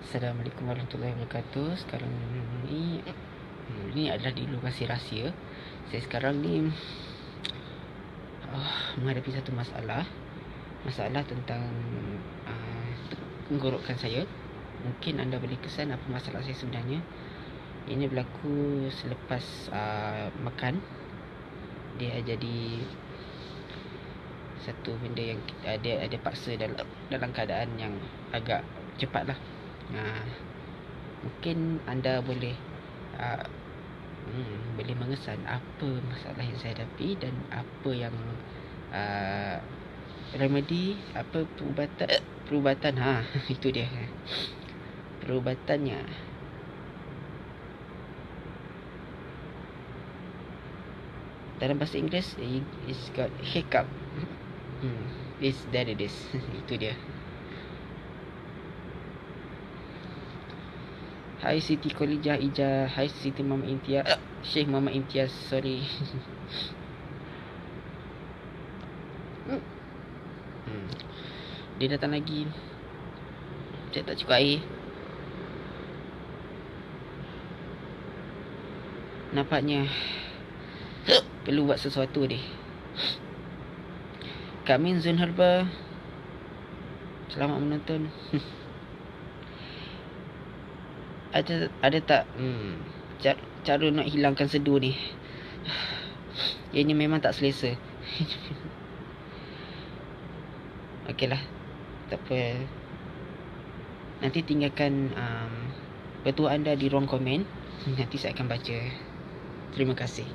Assalamualaikum warahmatullahi wabarakatuh. Sekarang ni adalah di lokasi rahsia. Saya sekarang ni menghadapi satu masalah tentang tenggorokan saya. Mungkin anda boleh kesan apa masalah saya sebenarnya. Ini berlaku selepas makan. Dia jadi satu benda yang ada paksa dalam keadaan yang agak cepat lah. Mungkin anda boleh boleh mengesan apa masalah yang saya hadapi dan apa yang remedi, apa perubatan itu dia perubatannya. Dalam bahasa Inggeris it's got hiccup. That it is. Itu dia. Hai Siti Khalijah Ija. Hai Siti Muhammad Imtiaz. Syekh Muhammad Imtiaz. Sorry. Dia datang lagi. Saya tak cukup air. Nampaknya perlu buat sesuatu dia. Kak Min Zun Herba, selamat menonton. Ada tak cara nak hilangkan sedu ni? Ianya memang tak selesa. Okeylah, tak apa. Nanti tinggalkan petua anda di ruang komen. Nanti saya akan baca. Terima kasih.